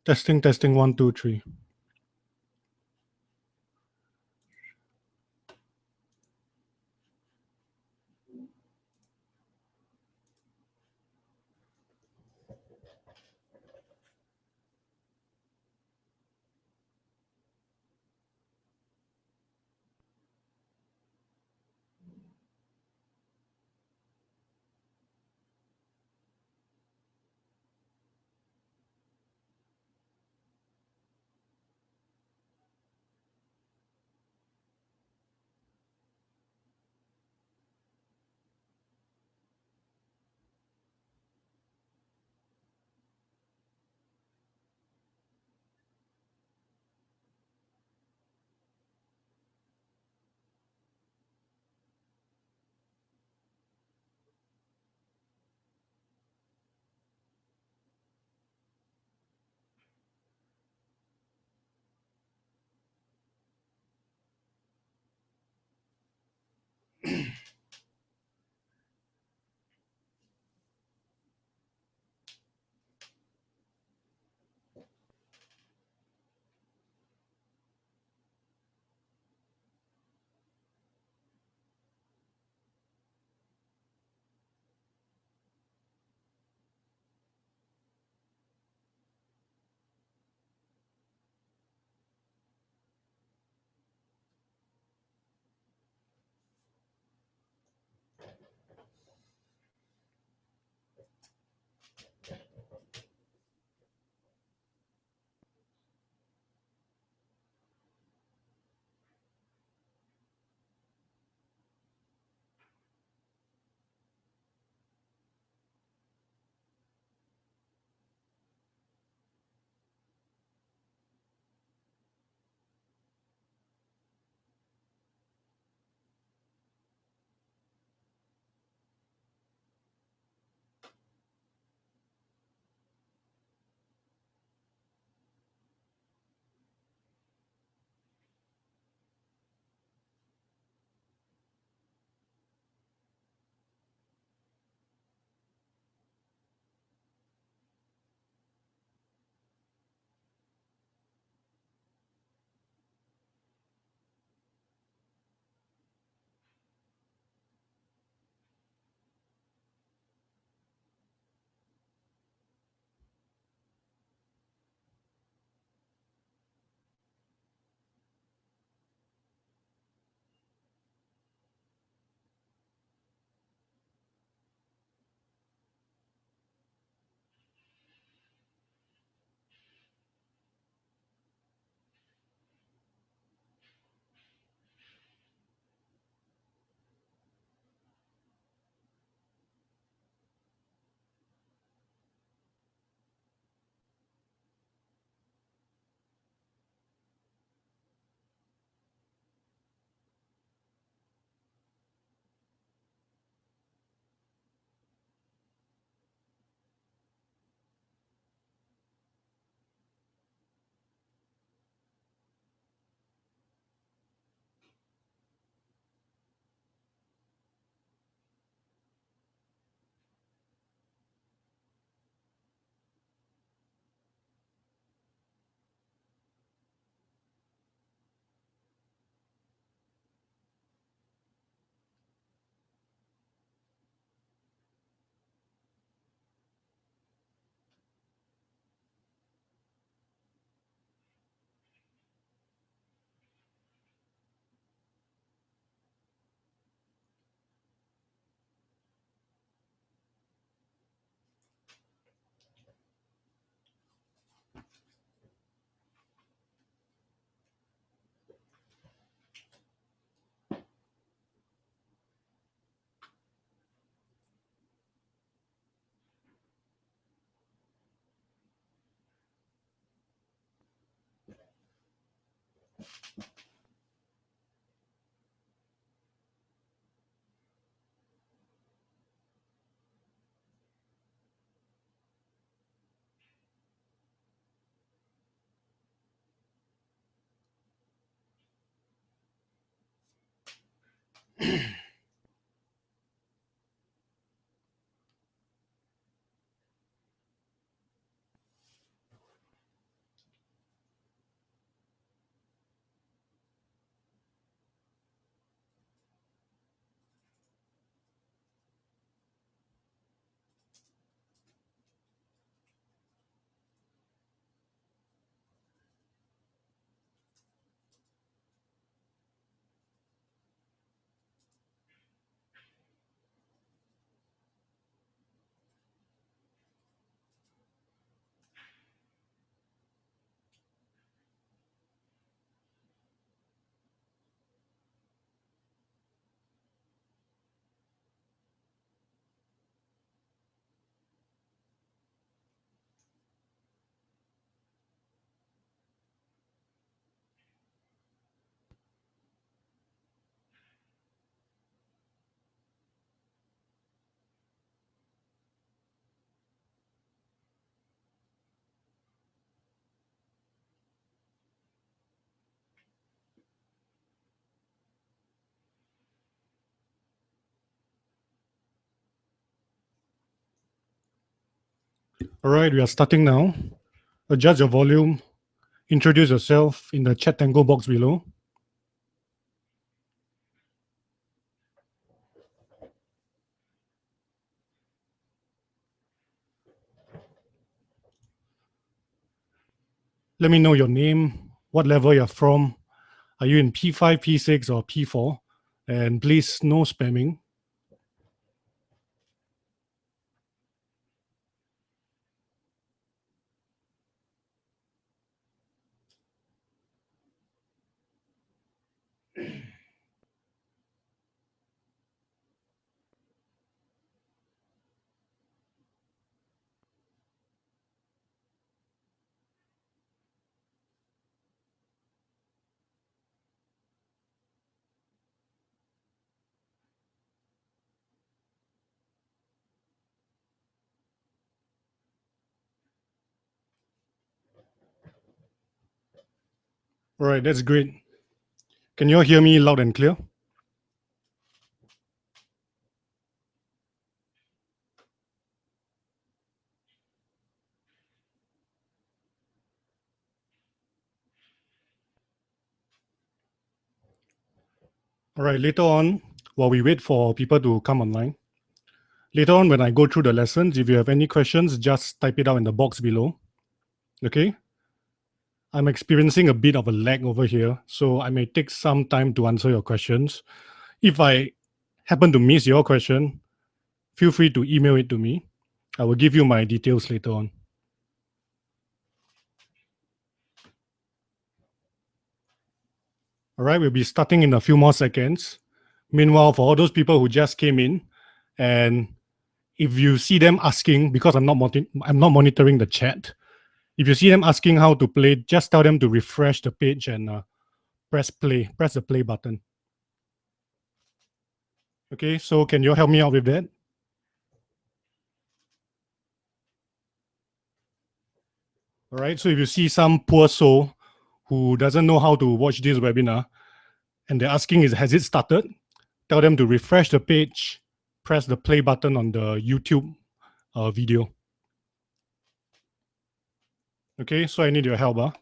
Testing, testing, one, two, three. All right, we are starting now. Adjust your volume. Introduce yourself in the chat tango box below. Let me know your name, what level you're from. Are you in P5, P6, or P4? And please, no spamming. All right, that's great. Can you all hear me loud and clear? All right, later on, while we wait for people to come online, later on when I go through the lessons, if you have any questions, just type it out in the box below. Okay? I'm experiencing a bit of a lag over here, so I may take some time to answer your questions. If I happen to miss your question, feel free to email it to me. I will give you my details later on. All right, we'll be starting in a few more seconds. Meanwhile, for all those people who just came in, and if you see them asking, because I'm not monitoring the chat, if you see them asking how to play, just tell them to refresh the page and press the play button. Okay, so can you help me out with that? All right, so if you see some poor soul who doesn't know how to watch this webinar and they're asking, has it started? Tell them to refresh the page, press the play button on the YouTube video. Okay, so I need your help.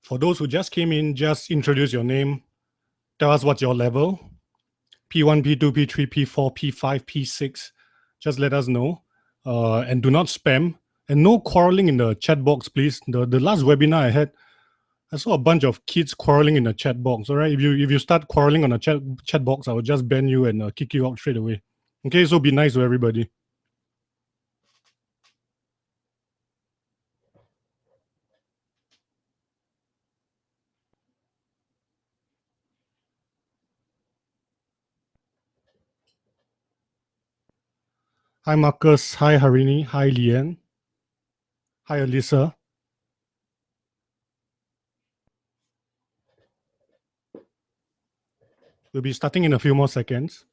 For those who just came in, just introduce your name. Tell us what's your level. P1, P2, P3, P4, P5, P6. Just let us know. And do not spam. And no quarreling in the chat box, please. The last webinar I had, I saw a bunch of kids quarreling in the chat box. All right, if you start quarreling on the chat box, I will just ban you and kick you out straight away. Okay, so be nice to everybody. Hi Marcus. Hi Harini. Hi Lian. Hi Alyssa. We'll be starting in a few more seconds.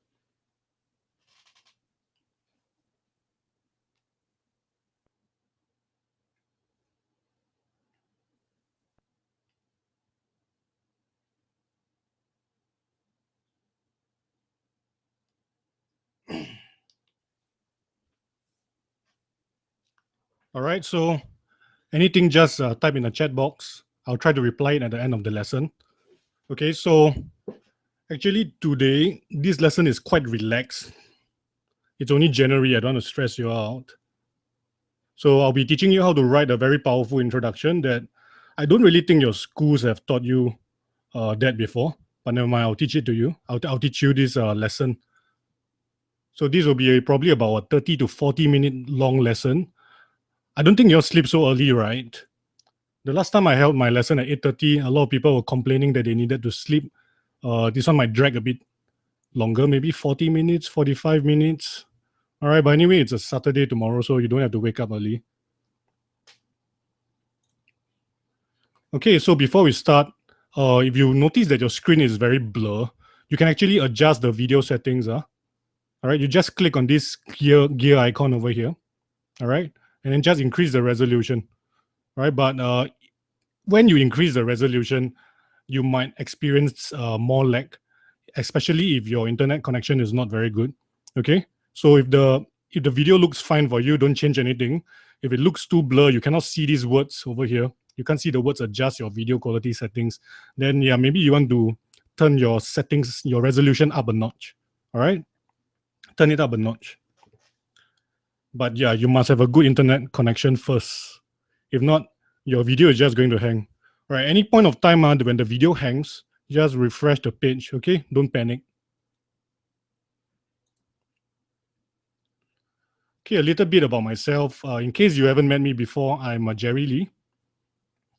All right, so anything, just type in the chat box. I'll try to reply it at the end of the lesson. Okay, so actually today, this lesson is quite relaxed. It's only January, I don't want to stress you out. So I'll be teaching you how to write a very powerful introduction that I don't really think your schools have taught you that before, but never mind, I'll teach it to you. I'll teach you this lesson. So this will be probably about a 30 to 40 minute long lesson. I don't think you'll sleep so early, right? The last time I held my lesson at 8:30, a lot of people were complaining that they needed to sleep. This one might drag a bit longer, maybe 40 minutes, 45 minutes. All right, but anyway, it's a Saturday tomorrow, so you don't have to wake up early. Okay, so before we start, if you notice that your screen is very blur, you can actually adjust the video settings. All right, you just click on this gear icon over here. All right, and then just increase the resolution. All right, but when you increase the resolution, you might experience more lag, especially if your internet connection is not very good. Okay, so if the video looks fine for you, don't change anything. If it looks too blur, you cannot see these words over here. You can't see the words adjust your video quality settings. Then yeah, maybe you want to turn your settings, your resolution up a notch. All right, turn it up a notch. But yeah, you must have a good internet connection first. If not, your video is just going to hang. All right, any point of time when the video hangs, just refresh the page, okay? Don't panic. Okay, a little bit about myself. In case you haven't met me before, I'm Jerry Lee.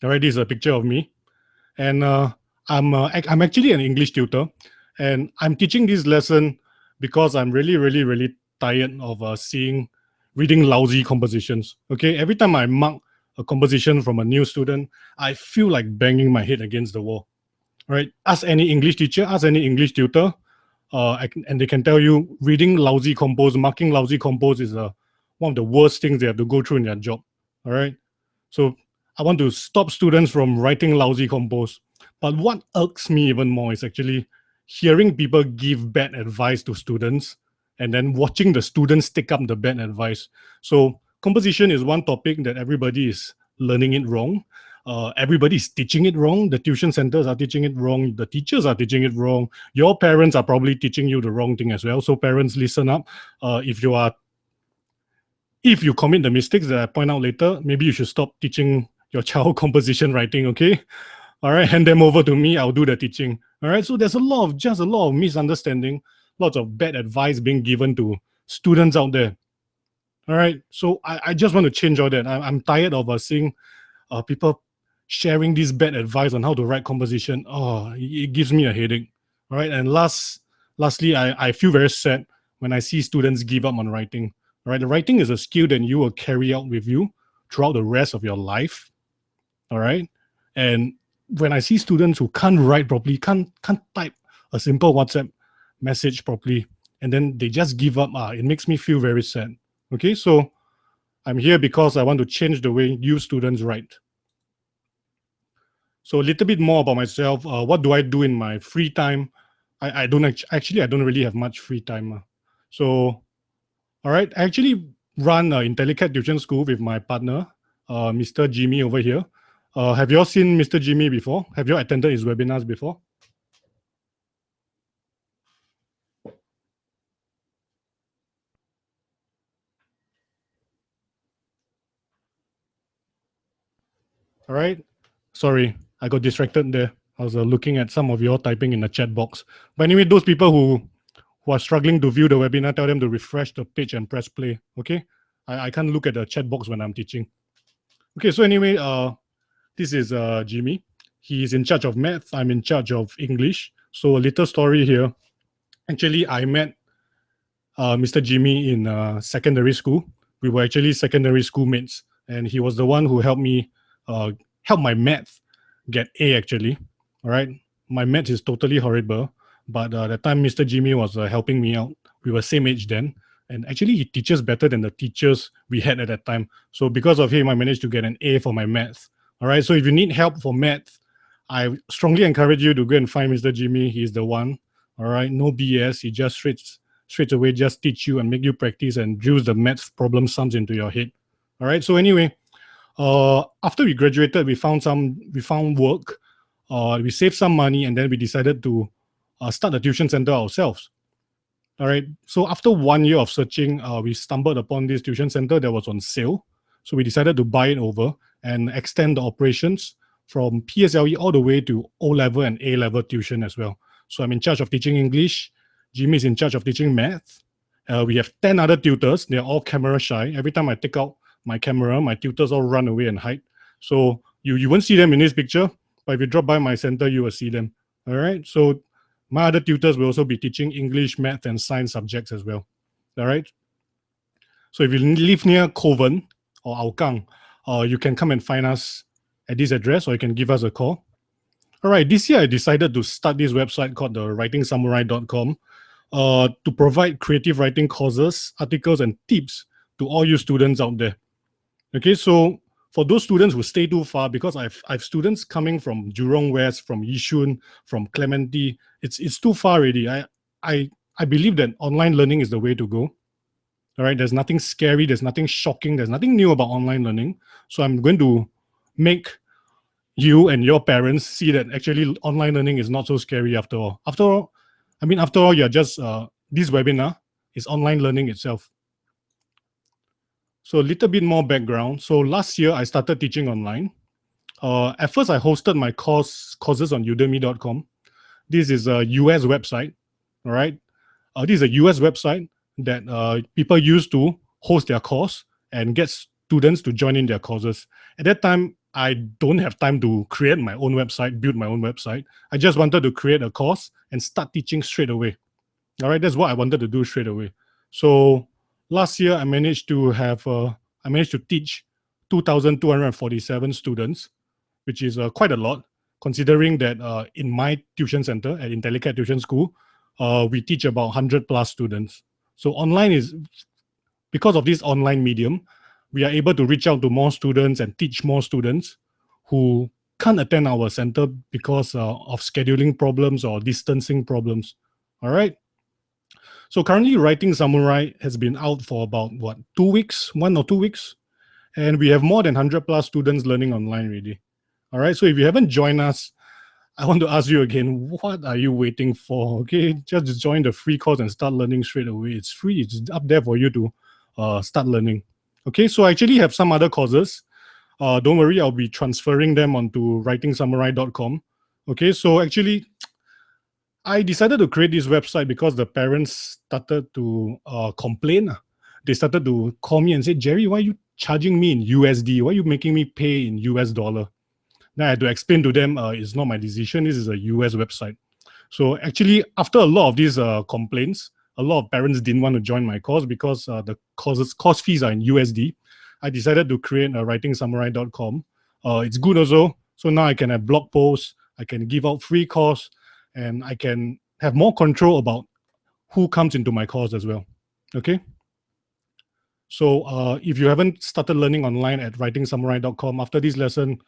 All right, this is a picture of me. And I'm actually an English tutor. And I'm teaching this lesson because I'm really tired of reading lousy compositions. Okay, every time I mark a composition from a new student, I feel like banging my head against the wall. All right, ask any English teacher, ask any English tutor, and they can tell you reading lousy compos, marking lousy compos is one of the worst things they have to go through in their job. All right, so I want to stop students from writing lousy compos. But what irks me even more is actually hearing people give bad advice to students and then watching the students take up the bad advice. So composition is one topic that everybody is learning it wrong. Everybody is teaching it wrong. The tuition centers are teaching it wrong. The teachers are teaching it wrong. Your parents are probably teaching you the wrong thing as well. So parents, listen up. If you commit the mistakes that I point out later, maybe you should stop teaching your child composition writing, okay? All right, hand them over to me. I'll do the teaching. All right, so there's a lot of misunderstanding, lots of bad advice being given to students out there. All right, so I just want to change all that. I'm tired of seeing people sharing this bad advice on how to write composition. Oh, it gives me a headache. All right, and lastly, I feel very sad when I see students give up on writing. All right, the writing is a skill that you will carry out with you throughout the rest of your life. All right, and when I see students who can't write properly, can't type a simple WhatsApp message properly, and then they just give up, it makes me feel very sad. Okay, so I'm here because I want to change the way you students write. So a little bit more about myself. What do I do in my free time? I don't really have much free time. So, all right, I actually run Intellicat tuition school with my partner, Mr. Jimmy over here. Have you all seen Mr. Jimmy before? Have you all attended his webinars before? All right. Sorry, I got distracted there. I was looking at some of you all typing in the chat box. But anyway, those people who are struggling to view the webinar, tell them to refresh the page and press play. Okay. I can't look at the chat box when I'm teaching. Okay. So anyway, this is Jimmy. He's in charge of math. I'm in charge of English. So a little story here. Actually, I met Mr. Jimmy in secondary school. We were actually secondary school mates, and he was the one who helped me help my math get A actually. All right, my math is totally horrible, but the time Mr. Jimmy was helping me out, we were same age then, and actually he teaches better than the teachers we had at that time. So because of him, I managed to get an A for my math. All right, so if you need help for math, I strongly encourage you to go and find Mr. Jimmy. He's the one. All right, no BS. He just straight away just teach you and make you practice and drills the math problem sums into your head. All right, so anyway, after we graduated, we found work, we saved some money, and then we decided to start a tuition center ourselves. All right, so after 1 year of searching, we stumbled upon this tuition center that was on sale. So we decided to buy it over and extend the operations from PSLE all the way to O-level and A-level tuition as well. So I'm in charge of teaching English. Jimmy is in charge of teaching math. We have 10 other tutors. They're all camera shy. Every time I take out my camera, my tutors all run away and hide. So you won't see them in this picture, but if you drop by my center, you will see them. All right. So my other tutors will also be teaching English, math, and science subjects as well. All right. So if you live near Kovan or Hougang, you can come and find us at this address, or you can give us a call. All right, this year I decided to start this website called the writingsamurai.com to provide creative writing courses, articles, and tips to all you students out there. Okay, so for those students who stay too far, because I've students coming from Jurong West, from Yishun, from Clementi, it's too far already. I believe that online learning is the way to go. All right, there's nothing scary, there's nothing shocking, there's nothing new about online learning. So I'm going to make you and your parents see that actually online learning is not so scary after all. After all, you're just this webinar is online learning itself. So a little bit more background. So last year I started teaching online. At first I hosted my courses on udemy.com. This is a US website. All right. This is a US website that people use to host their course and get students to join in their courses. At that time, I don't have time to create my own website, build my own website. I just wanted to create a course and start teaching straight away. All right, that's what I wanted to do straight away. So last year, I managed to teach 2,247 students, which is quite a lot, considering that in my tuition center at Intellicat Tuition School, we teach about 100 plus students. So online is, because of this online medium, we are able to reach out to more students and teach more students who can't attend our center because of scheduling problems or distancing problems. All right. So currently, Writing Samurai has been out for about 2 weeks, 1 or 2 weeks, and we have more than 100 plus students learning online already. All right. So if you haven't joined us, I want to ask you again, what are you waiting for? Okay, just join the free course and start learning straight away. It's free. It's up there for you to start learning. Okay, so I actually have some other courses. Don't worry, I'll be transferring them onto writingsamurai.com. Okay, so actually, I decided to create this website because the parents started to complain. They started to call me and say, Jerry, why are you charging me in USD? Why are you making me pay in US dollar? Then I had to explain to them, it's not my decision. This is a US website. So actually, after a lot of these complaints, a lot of parents didn't want to join my course because the course fees are in USD. I decided to create a writingsamurai.com. It's good also. So now I can have blog posts, I can give out free course, and I can have more control about who comes into my course as well. Okay. So if you haven't started learning online at writingsamurai.com, after this lesson,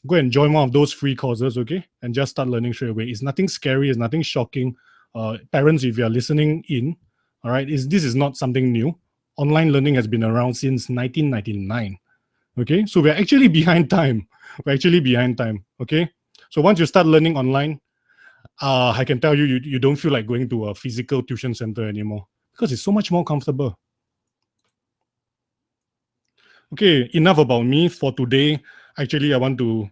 go and join one of those free courses, okay? And just start learning straight away. It's nothing scary, it's nothing shocking. Parents, if you are listening in, all right, this is not something new. Online learning has been around since 1999, okay? So we're actually behind time. We're actually behind time, okay? So once you start learning online, I can tell you, you don't feel like going to a physical tuition center anymore because it's so much more comfortable. Okay, enough about me for today. Actually, I want to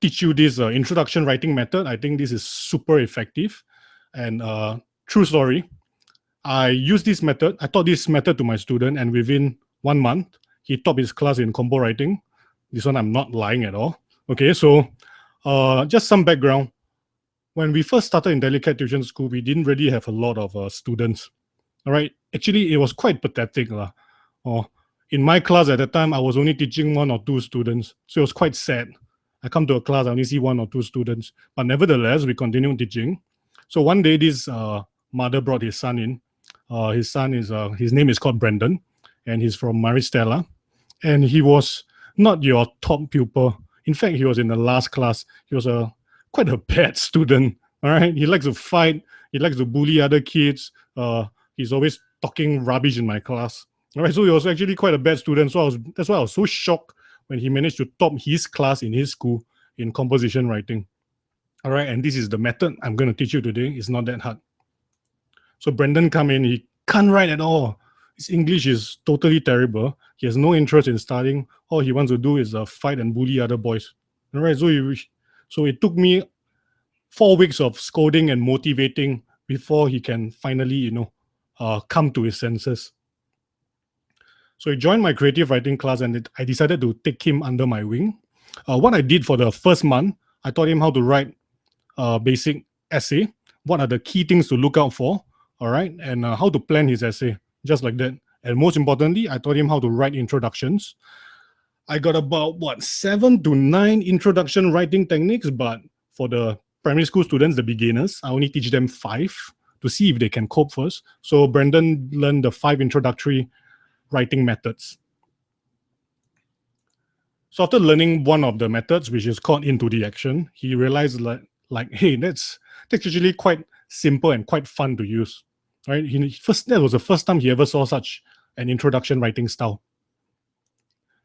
teach you this introduction writing method. I think this is super effective. And true story, I used this method. I taught this method to my student, and within 1 month, he topped his class in compo writing. This one, I'm not lying at all. Okay, so just some background. When we first started in Intellicat Tuition School, we didn't really have a lot of students. All right, actually, it was quite pathetic. In my class at the time, I was only teaching 1 or 2 students. So it was quite sad. I come to a class, I only see 1 or 2 students. But nevertheless, we continued teaching. So one day, this mother brought his son in. His name is called Brandon, and he's from Maristella. And he was not your top pupil. In fact, he was in the last class. He was quite a bad student. All right, he likes to fight. He likes to bully other kids. He's always talking rubbish in my class. All right, so he was actually quite a bad student. So that's why I was so shocked when he managed to top his class in his school in composition writing. All right, and this is the method I'm going to teach you today. It's not that hard. So Brendan come in, he can't write at all. His English is totally terrible. He has no interest in studying. All he wants to do is fight and bully other boys. All right, so it took me 4 weeks of scolding and motivating before he can finally, come to his senses. So he joined my creative writing class, and I decided to take him under my wing. What I did for the first month, I taught him how to write a basic essay. What are the key things to look out for? All right, and how to plan his essay, just like that. And most importantly, I taught him how to write introductions. I got about 7 to 9 introduction writing techniques, but for the primary school students, the beginners, I only teach them 5 to see if they can cope first. So Brandon learned the 5 introductory writing methods. So after learning one of the methods, which is called into the action, he realized like hey, that's actually quite simple and quite fun to use. Right? That was the first time he ever saw such an introduction writing style.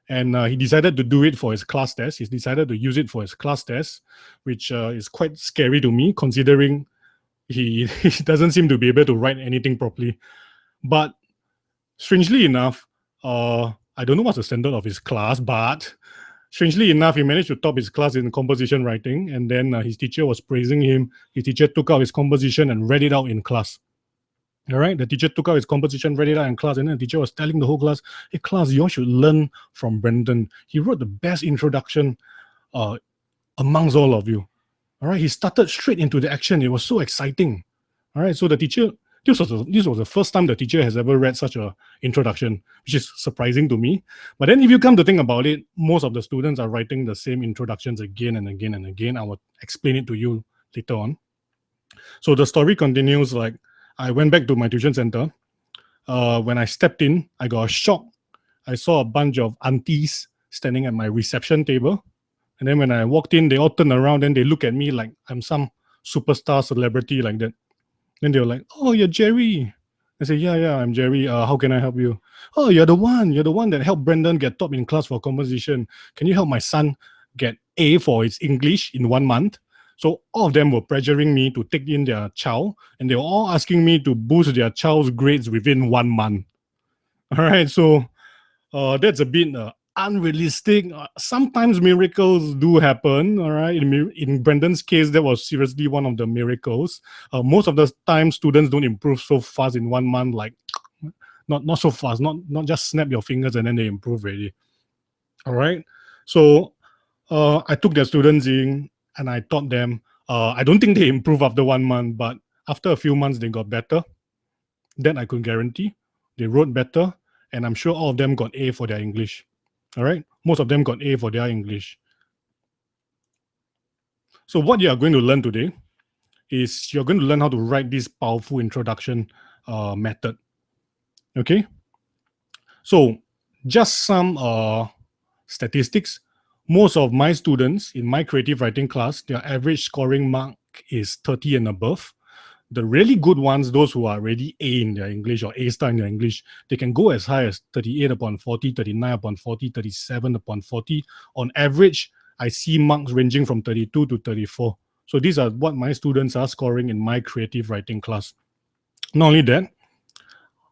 And he decided to do it for his class test. He decided to use it for his class test, which is quite scary to me, considering he doesn't seem to be able to write anything properly. But strangely enough, I don't know what's the standard of his class, but strangely enough, he managed to top his class in composition writing. And then his teacher was praising him. His teacher took out his composition and read it out in class. All right, the teacher took out his composition, read it out in class, and then the teacher was telling the whole class, hey, class, you all should learn from Brendan. He wrote the best introduction amongst all of you. All right, he started straight into the action. It was so exciting. All right, so the teacher, this was the first time the teacher has ever read such an introduction, which is surprising to me. But then if you come to think about it, most of the students are writing the same introductions again and again and again. I will explain it to you later on. So the story continues. Like, I went back to my tuition center. When I stepped in, I got a shock. I saw a bunch of aunties standing at my reception table. And then when I walked in, they all turned around and they look at me like I'm some superstar celebrity like that. Then they were like, oh, you're Jerry. I said, yeah, I'm Jerry. How can I help you? Oh, you're the one that helped Brendan get top in class for composition. Can you help my son get A for his English in 1 month? So all of them were pressuring me to take in their child, and they were all asking me to boost their child's grades within 1 month. All right, so that's a bit unrealistic. Sometimes miracles do happen. All right, in Brendan's case, that was seriously one of the miracles. Most of the time, students don't improve so fast in 1 month. Like, not so fast. Not just snap your fingers and then they improve already. All right, so I took their students in. And I taught them. I don't think they improved after 1 month, but after a few months, they got better. That I could guarantee. They wrote better, and I'm sure all of them got A for their English. All right? Most of them got A for their English. So what you are going to learn today is you're going to learn how to write this powerful introduction method. Okay? So just some statistics. Most of my students in my creative writing class, their average scoring mark is 30 and above. The really good ones, those who are already A in their English or A star in their English, they can go as high as 38 upon 40, 39 upon 40, 37 upon 40. On average, I see marks ranging from 32 to 34. So these are what my students are scoring in my creative writing class. Not only that,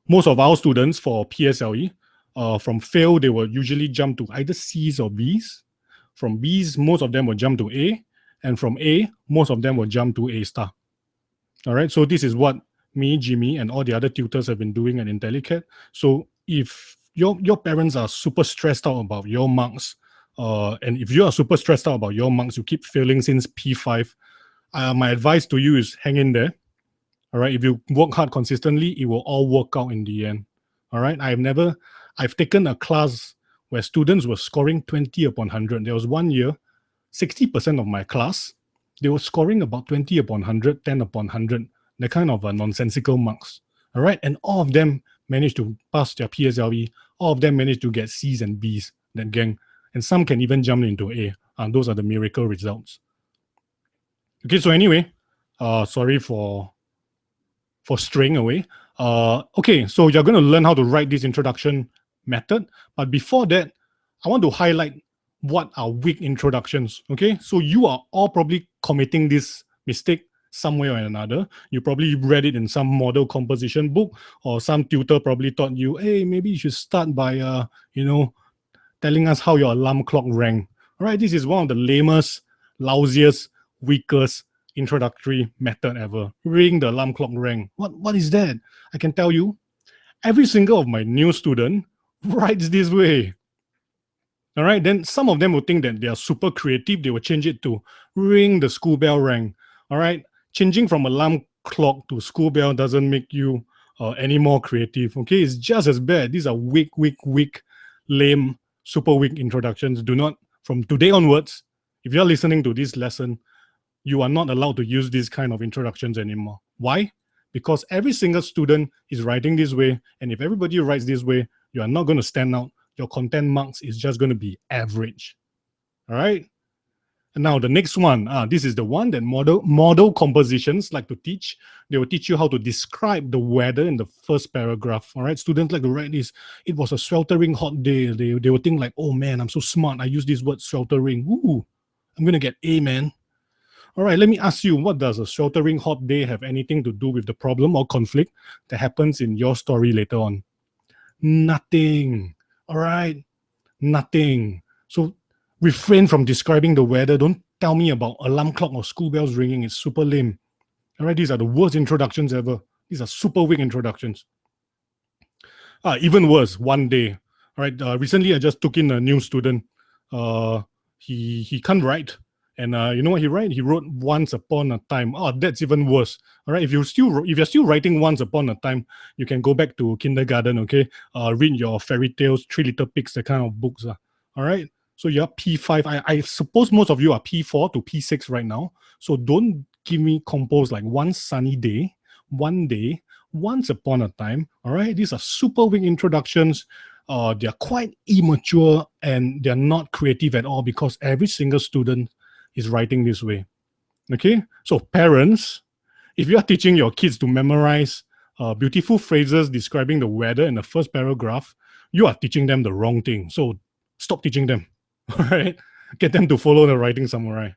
most of our students for PSLE, from fail, they will usually jump to either C's or B's. From B's, most of them will jump to A. And from A, most of them will jump to A star. All right, so this is what me, Jimmy, and all the other tutors have been doing at Intellicat. So if your parents are super stressed out about your marks, and if you are super stressed out about your marks, you keep failing since P5, my advice to you is hang in there. All right, if you work hard consistently, it will all work out in the end. All right, I've taken a class where students were scoring 20 upon 100. There was 1 year, 60% of my class, they were scoring about 20 upon 100, 10 upon 100, the kind of nonsensical marks. All right, and all of them managed to pass their PSLE. All of them managed to get C's and B's, that gang. And some can even jump into A. Those are the miracle results. Okay, so anyway, sorry for straying away. Okay, so you're going to learn how to write this introduction method. But before that, I want to highlight what are weak introductions. Okay, so you are all probably committing this mistake some way or another. You probably read it in some model composition book, or some tutor probably taught you, hey, maybe you should start by, telling us how your alarm clock rang. All right, this is one of the lamest, lousiest, weakest introductory method ever. Ring the alarm clock rang. What is that? I can tell you, every single of my new student writes this way. All right, then some of them will think that they are super creative. They will change it to ring the school bell rang. All right, changing from alarm clock to school bell doesn't make you any more creative. Okay, it's just as bad. These are weak, lame, super weak introductions. Do not, from today onwards, if you're listening to this lesson, you are not allowed to use these kind of introductions anymore. Why? Because every single student is writing this way, and if everybody writes this way, you are not going to stand out. Your content marks is just going to be average. All right. And now the next one, this is the one that model compositions like to teach. They will teach you how to describe the weather in the first paragraph. All right, students like to write this. It was a sweltering hot day. They will think like, oh man, I'm so smart. I use this word sweltering. Ooh, I'm gonna get A, man. All right, let me ask you, what does a sweltering hot day have anything to do with the problem or conflict that happens in your story later on? Nothing. All right, nothing. So refrain from describing the weather. Don't tell me about alarm clock or school bells ringing. It's super lame. All right, these are the worst introductions ever. These are super weak introductions. Even worse, one day. All right, recently I just took in a new student. He can't write. And you know what he wrote? He wrote "Once Upon a Time." Oh, that's even worse. All right, if you're still writing "Once Upon a Time," you can go back to kindergarten. Okay, read your fairy tales, Three Little Pigs, that kind of books. All right. So you're P5. I suppose most of you are P4 to P6 right now. So don't give me compos like "One Sunny Day," "One Day," "Once Upon a Time." All right, these are super weak introductions. They're quite immature and they're not creative at all because every single student is writing this way. Okay, so parents, if you are teaching your kids to memorize beautiful phrases describing the weather in the first paragraph, you are teaching them the wrong thing. So stop teaching them. All right, get them to follow the writing samurai.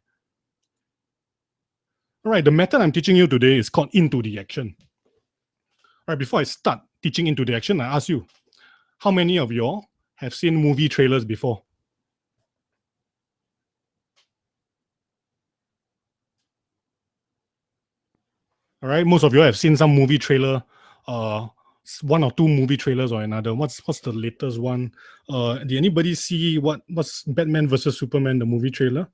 All right, the method I'm teaching you today is called into the action. All right, before I start teaching into the action, I ask you, how many of y'all have seen movie trailers before? All right, most of you have seen some movie trailer, one or two movie trailers or another. What's the latest one? Did anybody see what's Batman versus Superman, the movie trailer?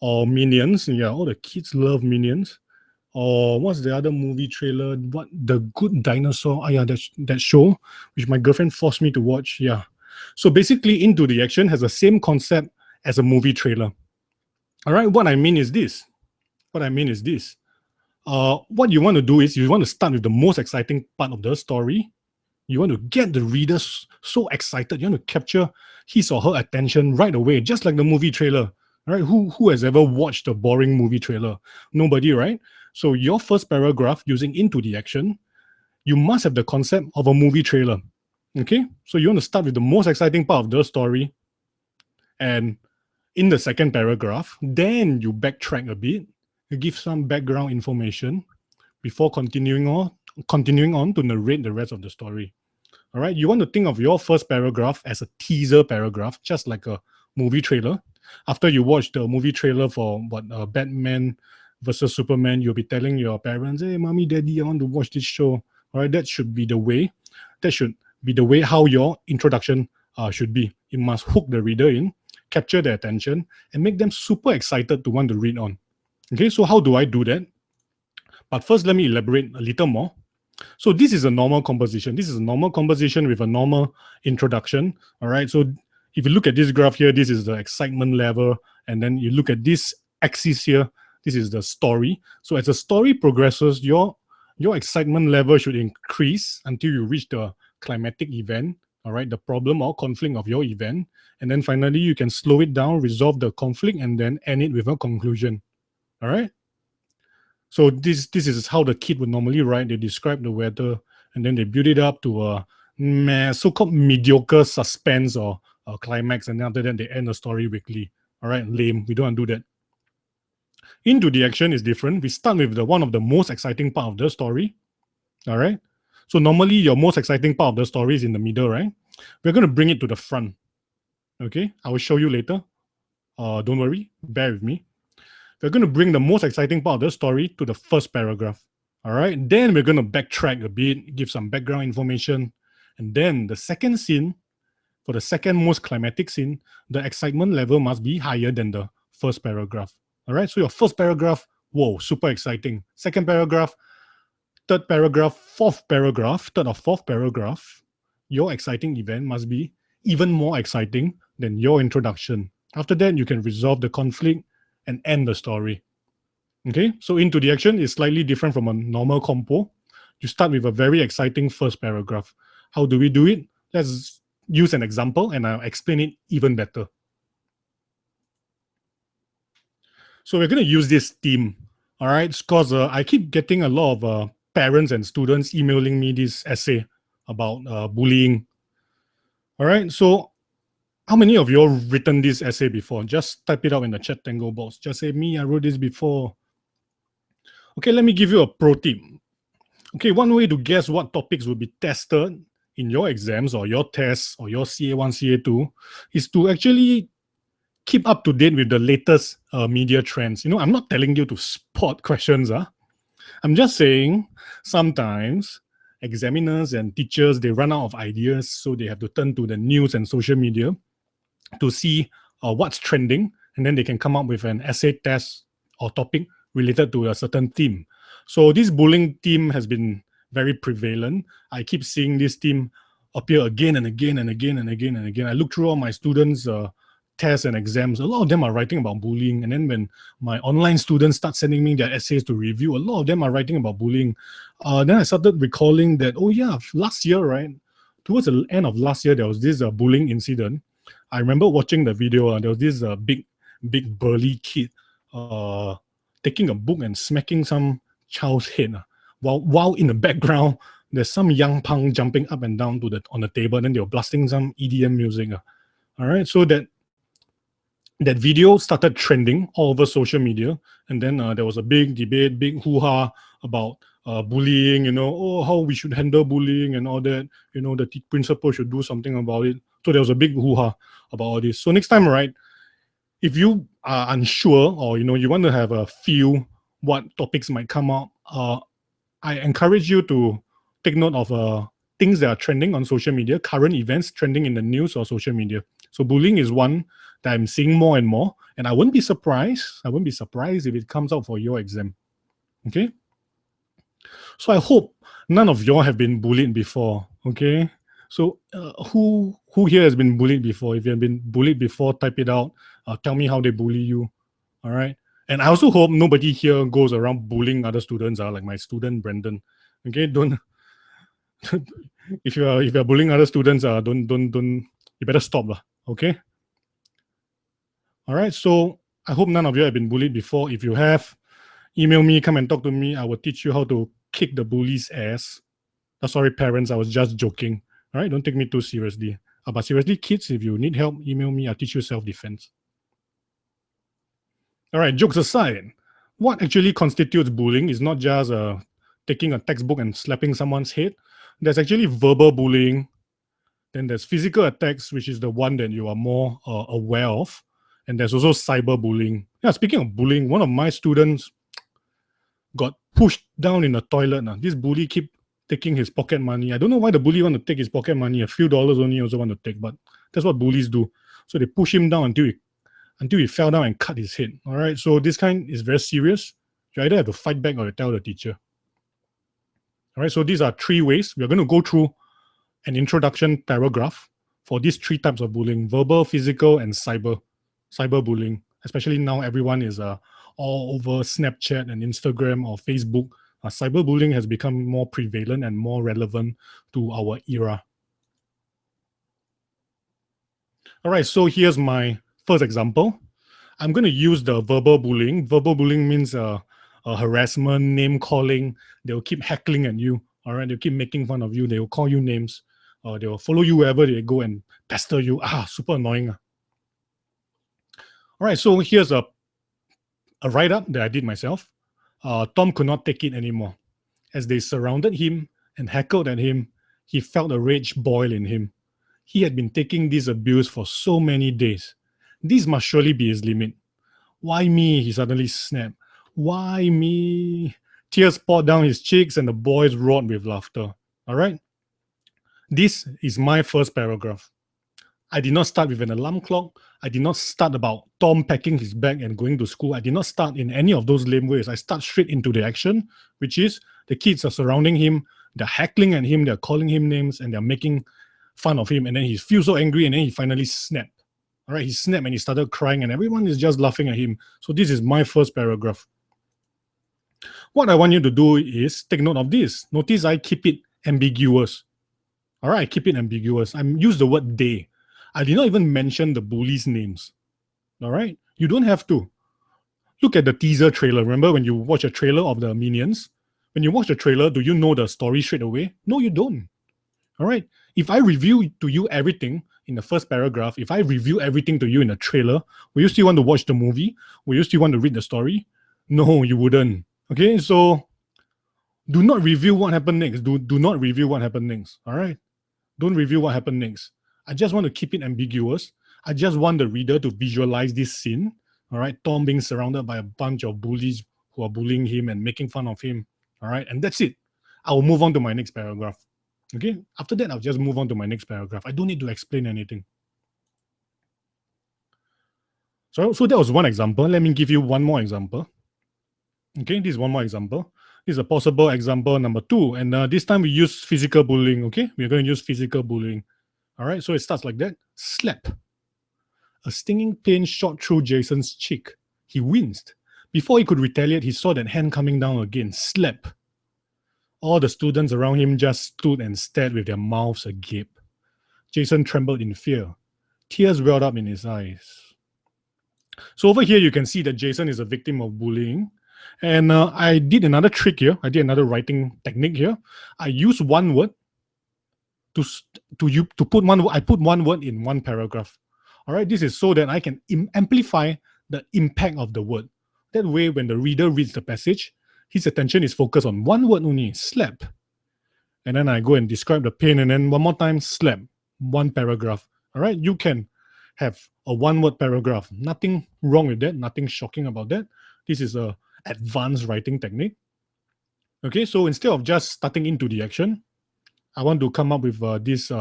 Or Minions? Yeah, all the kids love Minions. Or what's the other movie trailer? What, The Good Dinosaur? Yeah, that show which my girlfriend forced me to watch. Yeah, so basically, Into the Action has the same concept as a movie trailer. All right, what I mean is this. What you want to do is you want to start with the most exciting part of the story. You want to get the readers so excited. You want to capture his or her attention right away, just like the movie trailer. Right? Who has ever watched a boring movie trailer? Nobody, right? So your first paragraph using Into the Action, you must have the concept of a movie trailer. Okay? So you want to start with the most exciting part of the story. And in the second paragraph, then you backtrack a bit, you give some background information before continuing on to narrate the rest of the story. All right, you want to think of your first paragraph as a teaser paragraph, just like a movie trailer. After you watch the movie trailer for Batman versus Superman, you'll be telling your parents, "Hey, mommy, daddy, I want to watch this show." All right, that should be the way. That should be the way how your introduction should be. You must hook the reader in, capture their attention, and make them super excited to want to read on. Okay, so how do I do that? But first, let me elaborate a little more. So this is a normal composition. This is a normal composition with a normal introduction. All right. So if you look at this graph here, this is the excitement level. And then you look at this axis here, this is the story. So as the story progresses, your excitement level should increase until you reach the climatic event. All right. The problem or conflict of your event. And then finally, you can slow it down, resolve the conflict, and then end it with a conclusion. All right. So this is how the kid would normally write. They describe the weather and then they build it up to a so-called mediocre suspense or a climax, and then after that they end the story weakly. All right, lame. We don't want to do that. Into the Action is different. We start with the one of the most exciting part of the story. All right. So normally your most exciting part of the story is in the middle, right? We're going to bring it to the front. Okay, I will show you later. Don't worry, bear with me. We're going to bring the most exciting part of the story to the first paragraph. All right. Then we're going to backtrack a bit, give some background information. And then the second scene, for the second most climatic scene, the excitement level must be higher than the first paragraph. All right. So your first paragraph, whoa, super exciting. Second paragraph, third paragraph, fourth paragraph, third or fourth paragraph, your exciting event must be even more exciting than your introduction. After that, you can resolve the conflict and end the story. Okay, so into the action is slightly different from a normal compo. You start with a very exciting first paragraph. How do we do it? Let's use an example and I'll explain it even better. So we're going to use this theme, all right? Because I keep getting a lot of parents and students emailing me this essay about bullying. All right, so how many of you have written this essay before? Just type it out in the chat tango box. Just say, me, I wrote this before. Okay, let me give you a pro tip. Okay, one way to guess what topics will be tested in your exams or your tests or your CA1, CA2 is to actually keep up to date with the latest media trends. You know, I'm not telling you to spot questions. I'm just saying sometimes examiners and teachers, they run out of ideas, so they have to turn to the news and social media to see what's trending, and then they can come up with an essay test or topic related to a certain theme. So this bullying theme has been very prevalent. I keep seeing this theme appear again and again and again and again and again. I look through all my students' tests and exams. A lot of them are writing about bullying. And then when my online students start sending me their essays to review, a lot of them are writing about bullying. Then I started recalling that, oh yeah, last year, right? Towards the end of last year, there was this bullying incident. I remember watching the video. There was this big burly kid taking a book and smacking some child's head. While in the background, there's some young punk jumping up and down on the table, and then they were blasting some EDM music. All right, so that video started trending all over social media, and then there was a big debate, big hoo-ha about bullying, how we should handle bullying and all that, the principal should do something about it. So there was a big hoo-ha about all this. So next time, right, if you are unsure or, you want to have a feel what topics might come up, I encourage you to take note of things that are trending on social media, current events trending in the news or social media. So bullying is one that I'm seeing more and more, and I wouldn't be surprised if it comes out for your exam. Okay? So I hope none of y'all have been bullied before. Okay? So who here has been bullied before? If you have been bullied before, type it out. Tell me how they bully you. All right? And I also hope nobody here goes around bullying other students, like my student Brandon. Okay, don't. if you're bullying other students, don't. You better stop, okay? All right. So I hope none of you have been bullied before. If you have, email me, come and talk to me. I will teach you how to kick the bully's ass. Sorry, parents. I was just joking. All right. Don't take me too seriously. But seriously, kids, if you need help, email me. I'll teach you self-defense. All right, jokes aside, what actually constitutes bullying is not just taking a textbook and slapping someone's head. There's actually verbal bullying. Then there's physical attacks, which is the one that you are more aware of. And there's also cyberbullying. Yeah, speaking of bullying, one of my students got pushed down in the toilet. This bully keep taking his pocket money. I don't know why the bully want to take his pocket money. A few dollars only also want to take, but that's what bullies do. So they push him down until he fell down and cut his head. All right, so this kind is very serious. You either have to fight back or you tell the teacher. All right, so these are three ways. We're going to go through an introduction paragraph for these three types of bullying: verbal, physical, and cyberbullying. Especially now everyone is all over Snapchat and Instagram or Facebook. Cyberbullying has become more prevalent and more relevant to our era. All right, so here's my first example. I'm going to use the verbal bullying. Verbal bullying means harassment, name calling. They'll keep heckling at you. All right, they'll keep making fun of you. They will call you names. They will follow you wherever they go and pester you. Super annoying. All right, so here's a write-up that I did myself. Tom could not take it anymore. As they surrounded him and heckled at him, he felt a rage boil in him. He had been taking this abuse for so many days. This must surely be his limit. Why me? He suddenly snapped. Why me? Tears poured down his cheeks and the boys roared with laughter. All right? This is my first paragraph. I did not start with an alarm clock. I did not start about Tom packing his bag and going to school. I did not start in any of those lame ways. I start straight into the action, which is The kids are surrounding him, they're heckling at him, they're calling him names, and they're making fun of him. And then he feels so angry, and then he finally snapped. All right, he snapped and he started crying, and everyone is just laughing at him. So this is my first paragraph. What I want you to do is take note of this. Notice I keep it ambiguous. All right, I keep it ambiguous. I use the word they. I did not even mention the bullies' names. All right, you don't have to. Look at the teaser trailer. Remember when you watch a trailer of the Minions? When you watch the trailer, do you know the story straight away? No, you don't. All right. If I review to you everything in the first paragraph, if I review everything to you in the trailer, will you still want to watch the movie? Will you still want to read the story? No, you wouldn't. Okay, so do not review what happened next. Do not review what happened next. All right. Don't review what happened next. I just want to keep it ambiguous. I just want the reader to visualize this scene. All right, Tom being surrounded by a bunch of bullies who are bullying him and making fun of him. All right, and that's it. I will move on to my next paragraph. Okay, after that, I'll just move on to my next paragraph. I don't need to explain anything. So that was one example. Let me give you one more example. Okay, this is one more example. This is a possible example number 2. And this time we use physical bullying. Okay, we're going to use physical bullying. All right, so it starts like that. Slap. A stinging pain shot through Jason's cheek. He winced. Before he could retaliate, he saw that hand coming down again. Slap. All the students around him just stood and stared with their mouths agape. Jason trembled in fear. Tears welled up in his eyes. So over here, you can see that Jason is a victim of bullying. And I did another trick here. I did another writing technique here. I used one word to put one. I put one word in one paragraph. All right, this is so that I can amplify the impact of the word. That way, when the reader reads the passage, his attention is focused on one word only, slap. And then I go and describe the pain, and then one more time, slap. One paragraph. All right, you can have a one-word paragraph. Nothing wrong with that. Nothing shocking about that. This is a advanced writing technique. Okay, so instead of just starting into the action, I want to come up with this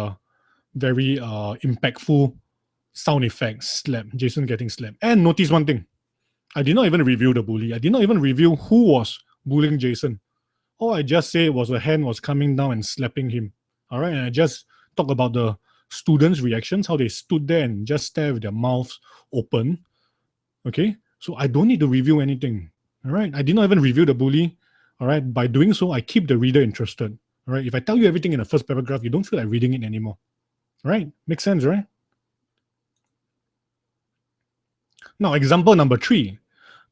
very impactful sound effect, slap, Jason getting slapped. And notice one thing. I did not even review the bully. I did not even review who was bullying Jason. All I just said was a hand was coming down and slapping him. All right, and I just talk about the students' reactions, how they stood there and just stared with their mouths open. Okay, so I don't need to review anything. All right, I did not even review the bully. All right, by doing so, I keep the reader interested. All right, if I tell you everything in the first paragraph, you don't feel like reading it anymore. All right, makes sense, right? Now, example number 3.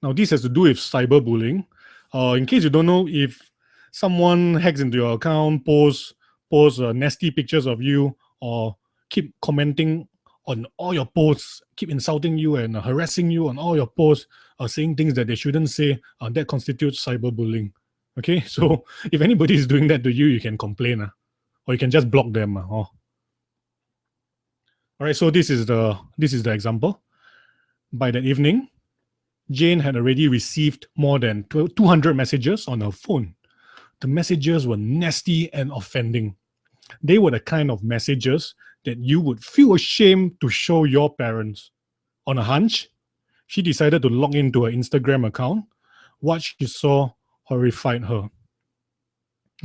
Now, this has to do with cyberbullying. In case you don't know, if someone hacks into your account, posts nasty pictures of you, or keep commenting on all your posts, keep insulting you and harassing you on all your posts, saying things that they shouldn't say, that constitutes cyberbullying. Okay, so if anybody is doing that to you, you can complain, or you can just block them. All right, so this is the example. By that evening, Jane had already received more than 200 messages on her phone. The messages were nasty and offending. They were the kind of messages that you would feel ashamed to show your parents. On a hunch, she decided to log into her Instagram account. What she saw horrified her.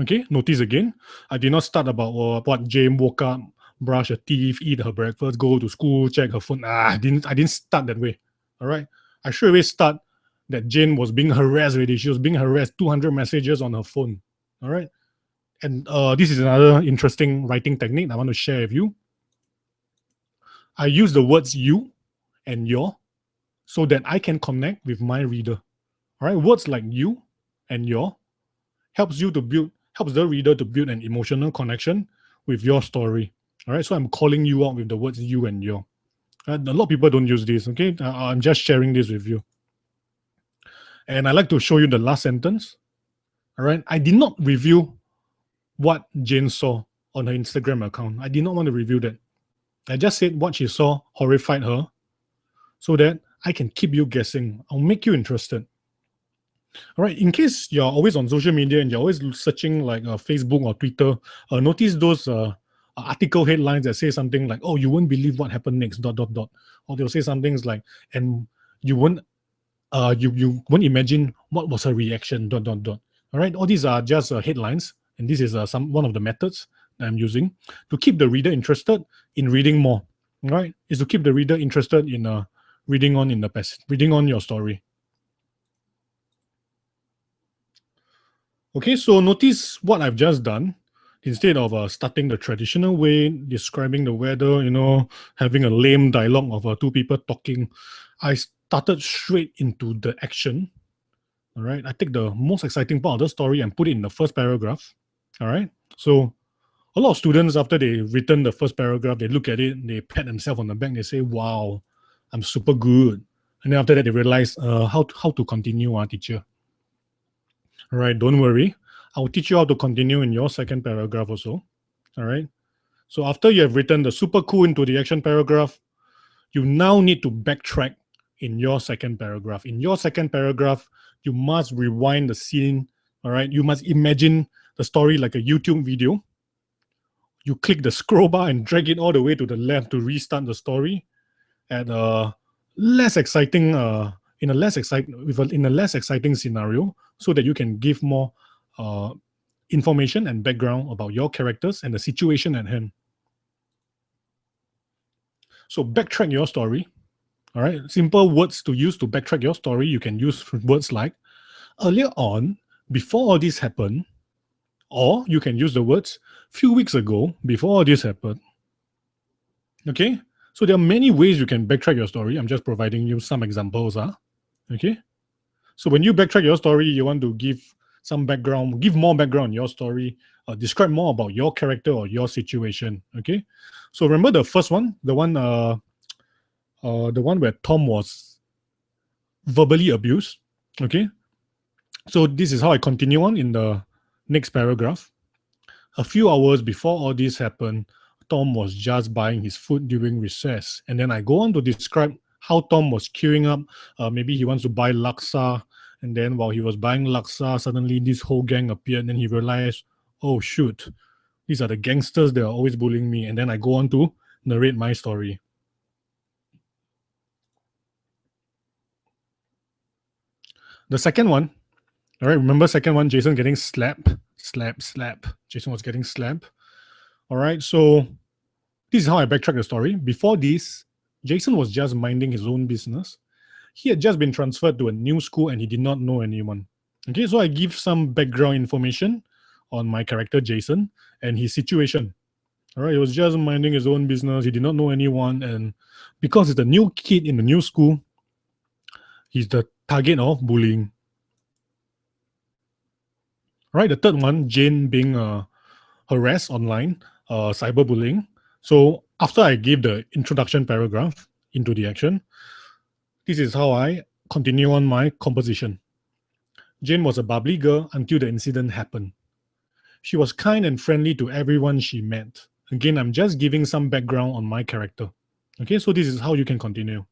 Okay, notice again, I did not start about what Jane woke up, brush her teeth, eat her breakfast, go to school, check her phone. I didn't start that way. All right, I straight away start that Jane was being harassed already. She was being harassed, 200 messages on her phone. All right, and this is another interesting writing technique I want to share with you. I use the words you and your so that I can connect with my reader. All right, words like you and your helps the reader to build an emotional connection with your story. All right, so I'm calling you out with the words you and your. A lot of people don't use this, okay? I'm just sharing this with you. And I like to show you the last sentence. All right, I did not review what Jane saw on her Instagram account. I did not want to review that. I just said what she saw horrified her so that I can keep you guessing. I'll make you interested. All right, in case you're always on social media and you're always searching like Facebook or Twitter, notice those article headlines that say something like, oh, you won't believe what happened next, ... Or they'll say some things like, and you won't imagine what was her reaction, ... All right, all these are just headlines, and this is one of the methods that I'm using to keep the reader interested in reading more. All right, is to keep the reader interested in reading on in the past, reading on your story. Okay, so notice what I've just done. Instead of starting the traditional way, describing the weather, having a lame dialogue of two people talking, I started straight into the action. All right, I take the most exciting part of the story and put it in the first paragraph. All right, so a lot of students, after they written the first paragraph, they look at it, they pat themselves on the back, they say, "Wow, I'm super good." And then after that, they realize how to continue, teacher. All right, don't worry. I'll teach you how to continue in your second paragraph also. All right. So after you have written the super cool into the action paragraph, you now need to backtrack in your second paragraph. In your second paragraph, you must rewind the scene. All right. You must imagine the story like a YouTube video. You click the scroll bar and drag it all the way to the left to restart the story at a less exciting in a less exciting scenario, so that you can give more uh, information and background about your characters and the situation at hand. So backtrack your story. All right, simple words to use to backtrack your story. You can use words like earlier on, before all this happened, or you can use the words few weeks ago, before all this happened. Okay, so there are many ways you can backtrack your story. I'm just providing you some examples. Okay, so when you backtrack your story, you want to give some background, give more background on your story, describe more about your character or your situation. Okay, so remember the first one, the one where Tom was verbally abused. Okay, so this is how I continue on in the next paragraph. A few hours before all this happened, Tom was just buying his food during recess. And then I go on to describe how Tom was queuing up. Maybe he wants to buy laksa. And then while he was buying laksa, suddenly this whole gang appeared. And then he realized, oh, shoot, these are the gangsters that are always bullying me. And then I go on to narrate my story. The second one, all right, remember second one, Jason getting slap. Jason was getting slapped. All right, so this is how I backtrack the story. Before this, Jason was just minding his own business. He had just been transferred to a new school and he did not know anyone. Okay, so I give some background information on my character Jason and his situation. All right, he was just minding his own business. He did not know anyone, and because he's a new kid in the new school, he's the target of bullying. All right, the third one, Jane being harassed online, cyberbullying. So after I gave the introduction paragraph into the action, this is how I continue on my composition. Jane was a bubbly girl until the incident happened. She was kind and friendly to everyone she met. Again, I'm just giving some background on my character. Okay, so this is how you can continue.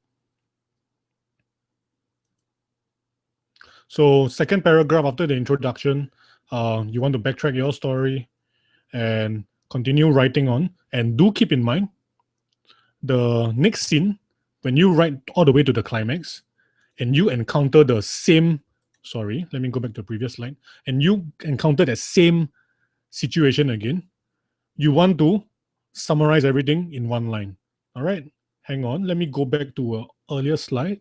So second paragraph after the introduction, you want to backtrack your story and continue writing on. And do keep in mind, the next scene, when you write all the way to the climax, and you encounter the same, sorry, let me go back to the previous slide, and you encounter the same situation again, you want to summarize everything in one line. All right, hang on, let me go back to an earlier slide.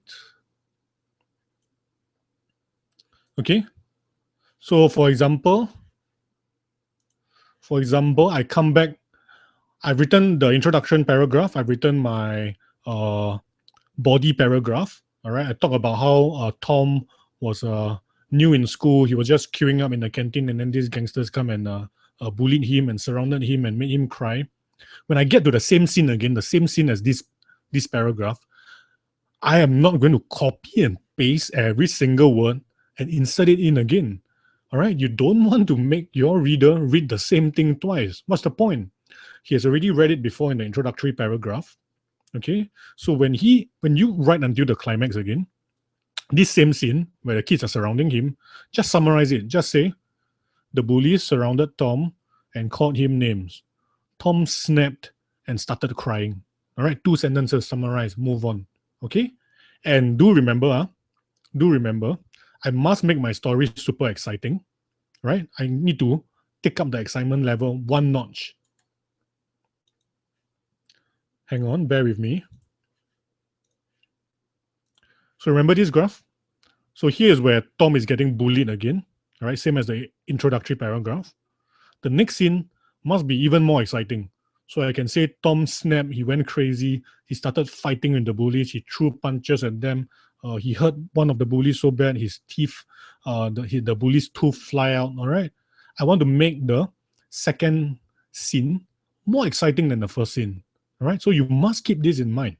Okay, so for example, I come back, I've written the introduction paragraph, I've written my body paragraph. All right, I talk about how Tom was new in school. He was just queuing up in the canteen, and then these gangsters come and bullied him and surrounded him and made him cry. When I get to the same scene again, the same scene as this paragraph, I am not going to copy and paste every single word and insert it in again. All right, you don't want to make your reader read the same thing twice. What's the point? He has already read it before in the introductory paragraph. Okay, so when you write until the climax again, this same scene where the kids are surrounding him, just summarize it. Just say, the bullies surrounded Tom and called him names. Tom snapped and started crying. All right, 2 sentences, summarize, move on. Okay, and do remember, I must make my story super exciting. right? I need to take up the excitement level one notch. Hang on, bear with me. So remember this graph? So here is where Tom is getting bullied again, all right? Same as the introductory paragraph. The next scene must be even more exciting. So I can say Tom snapped, he went crazy, he started fighting with the bullies, he threw punches at them, he hurt one of the bullies so bad, his teeth, the bully's tooth fly out, all right? I want to make the second scene more exciting than the first scene, all right? So you must keep this in mind.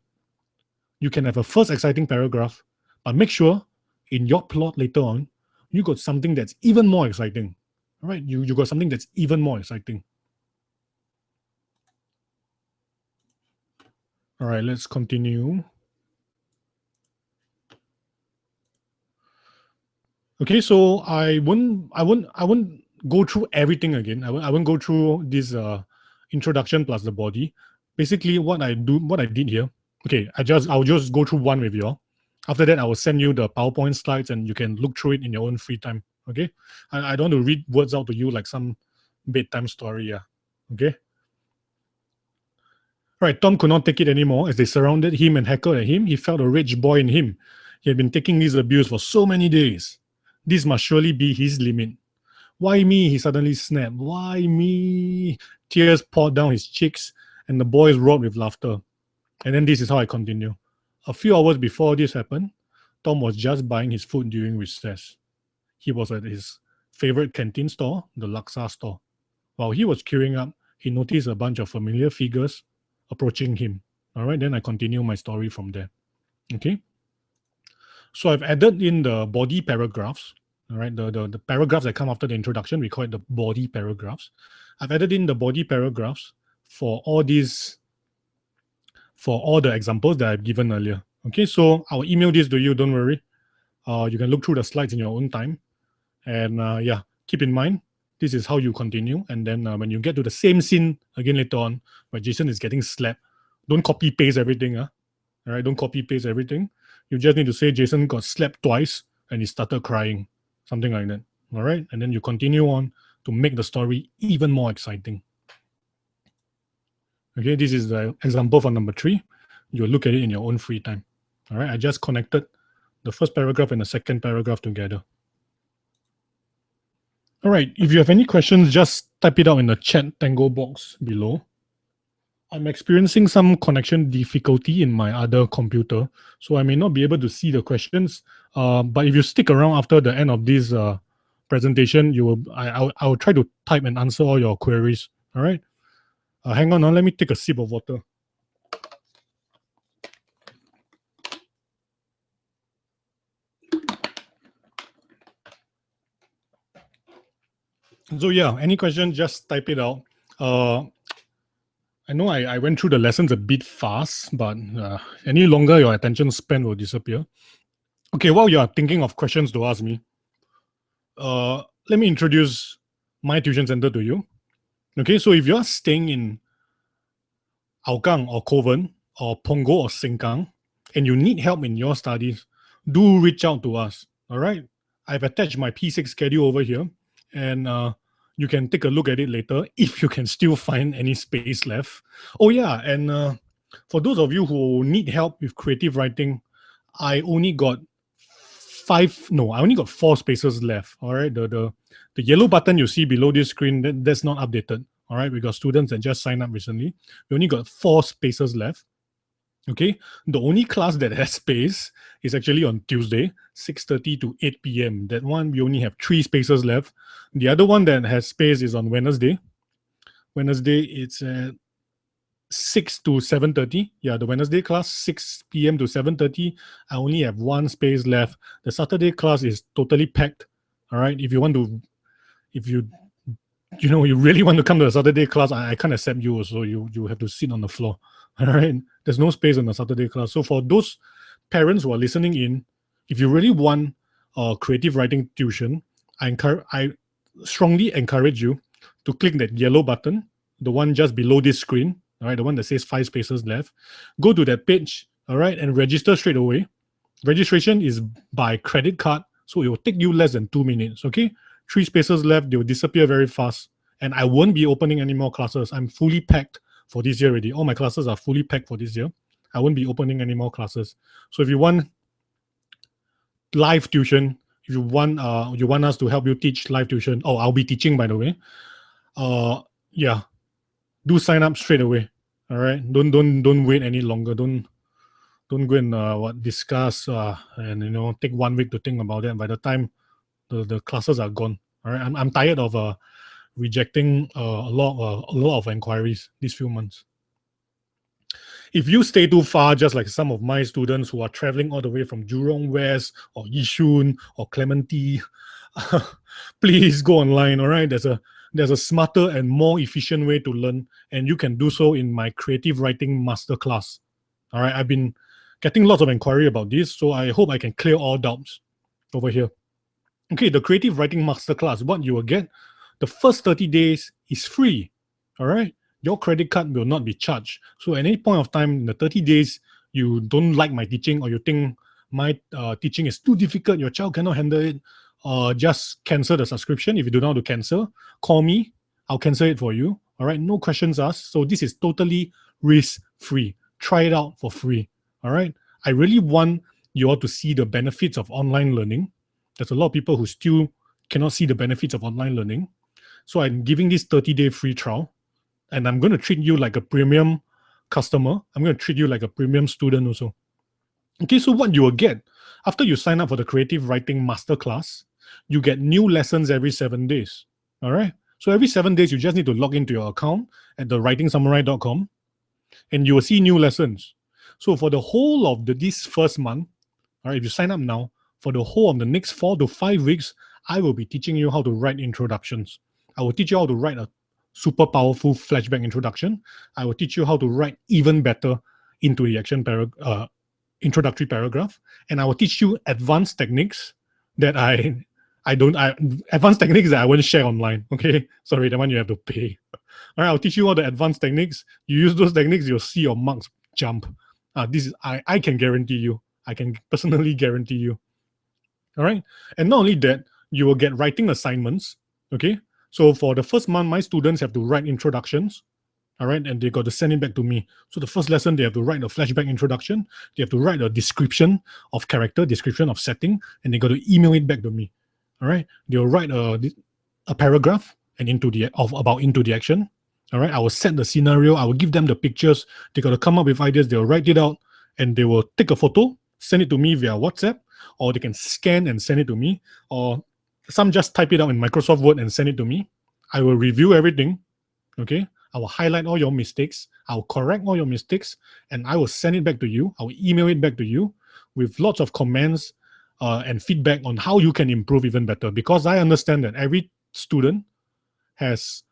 You can have a first exciting paragraph, but make sure in your plot later on, you got something that's even more exciting. All right, you got something that's even more exciting. All right, let's continue. Okay, so I won't go through everything again. I won't go through this introduction plus the body. Basically, what I did here. Okay, I'll just go through one with you all. After that, I will send you the PowerPoint slides and you can look through it in your own free time. Okay, I don't want to read words out to you like some bedtime story. Yeah, okay. Right, Tom could not take it anymore as they surrounded him and heckled at him. He felt a rage boil in him. He had been taking this abuse for so many days. This must surely be his limit. Why me? He suddenly snapped. Why me? Tears poured down his cheeks, and the boys roared with laughter. And then this is how I continue. A few hours before this happened, Tom was just buying his food during recess. He was at his favorite canteen store, the Laksa store. While he was queuing up, he noticed a bunch of familiar figures approaching him. All right, then I continue my story from there. Okay. So I've added in the body paragraphs. All right, the paragraphs that come after the introduction, we call it the body paragraphs. I've added in the body paragraphs for all these, for all the examples that I've given earlier. Okay, so I'll email this to you, don't worry. You can look through the slides in your own time. And yeah, keep in mind, this is how you continue. And then when you get to the same scene again later on, where Jason is getting slapped, don't copy paste everything. All right, don't copy paste everything. You just need to say Jason got slapped twice and he started crying, something like that. All right, and then you continue on to make the story even more exciting. Okay, this is the example for number 3. You'll look at it in your own free time. All right, I just connected the first paragraph and the second paragraph together. All right, if you have any questions, just type it out in the chat Tango box below. I'm experiencing some connection difficulty in my other computer, so I may not be able to see the questions. But if you stick around after the end of this presentation, I will try to type and answer all your queries. All right. Hang on, let me take a sip of water. So yeah, any question, just type it out. I know I went through the lessons a bit fast, but any longer your attention span will disappear. Okay, while you are thinking of questions to ask me, let me introduce my tuition center to you. Okay, so if you're staying in Hougang or Kovan or Punggol or Sengkang and you need help in your studies, do reach out to us. All right, I've attached my P6 schedule over here, and you can take a look at it later if you can still find any space left. Oh yeah, and for those of you who need help with creative writing, I only got 4 spaces left. All right, the yellow button you see below this screen, that's not updated. All right, we got students that just signed up recently. We only got 4 spaces left. Okay, the only class that has space is actually on Tuesday, 6:30 to 8 p.m. That one, we only have 3 spaces left. The other one that has space is on Wednesday. Wednesday, it's at 6 to 7:30. Yeah, the Wednesday class, 6 p.m. to 7:30. I only have 1 space left. The Saturday class is totally packed. All right, if you really want to come to the Saturday class, I can't accept you, so you have to sit on the floor. All right, there's no space in the Saturday class. So for those parents who are listening in, if you really want creative writing tuition, I strongly encourage you to click that yellow button, the one just below this screen. All right, the one that says 5 spaces left. Go to that page, all right, and register straight away. Registration is by credit card, so it will take you less than 2 minutes. Okay, 3 spaces left, they will disappear very fast. And I won't be opening any more classes. I'm fully packed for this year already. All my classes are fully packed for this year. I won't be opening any more classes. So if you want live tuition, if you want us to help you teach live tuition, I'll be teaching, by the way. Yeah, do sign up straight away. All right, don't wait any longer. Don't go and discuss and take 1 week to think about it. And by the time the classes are gone, all right, I'm tired of rejecting a lot of inquiries these few months. If you stay too far, just like some of my students who are traveling all the way from Jurong West or Yishun or Clementi, please go online. All right, there's a smarter and more efficient way to learn, and you can do so in my creative writing masterclass. All right, I've been getting lots of inquiry about this, so I hope I can clear all doubts over here. Okay, the creative writing masterclass, what you will get, the first 30 days is free. All right, your credit card will not be charged. So at any point of time in the 30 days, you don't like my teaching or you think my teaching is too difficult, your child cannot handle it, just cancel the subscription. If you don't know how to cancel, call me. I'll cancel it for you. All right, no questions asked. So this is totally risk-free. Try it out for free. All right, I really want you all to see the benefits of online learning. There's a lot of people who still cannot see the benefits of online learning. So I'm giving this 30-day free trial, and I'm going to treat you like a premium customer. I'm going to treat you like a premium student also. Okay, so what you will get after you sign up for the creative writing masterclass, you get new lessons every 7 days. All right, so every 7 days, you just need to log into your account at thewritingsamurai.com, and you will see new lessons. So for the whole of this first month, all right, if you sign up now, for the whole of the next 4 to 5 weeks, I will be teaching you how to write introductions. I will teach you how to write a super powerful flashback introduction. I will teach you how to write even better into the action introductory paragraph, and I will teach you advanced techniques that advanced techniques that I won't share online. Okay, sorry, that one you have to pay. All right, I'll teach you all the advanced techniques. You use those techniques, you'll see your marks jump. This is I can guarantee you. I can personally guarantee you. All right, and not only that, you will get writing assignments. Okay, so for the first month, my students have to write introductions. All right, and they got to send it back to me. So the first lesson, they have to write a flashback introduction. They have to write a description of character, description of setting, and they got to email it back to me. All right, they'll write a paragraph and into the action. All right, I will set the scenario. I will give them the pictures. They got to come up with ideas. They'll write it out, and they will take a photo, send it to me via WhatsApp, or they can scan and send it to me, or some just type it out in Microsoft Word and send it to me. I will review everything. Okay, I will highlight all your mistakes. I will correct all your mistakes, and I will send it back to you. I will email it back to you with lots of comments and feedback on how you can improve even better. Because I understand that every student has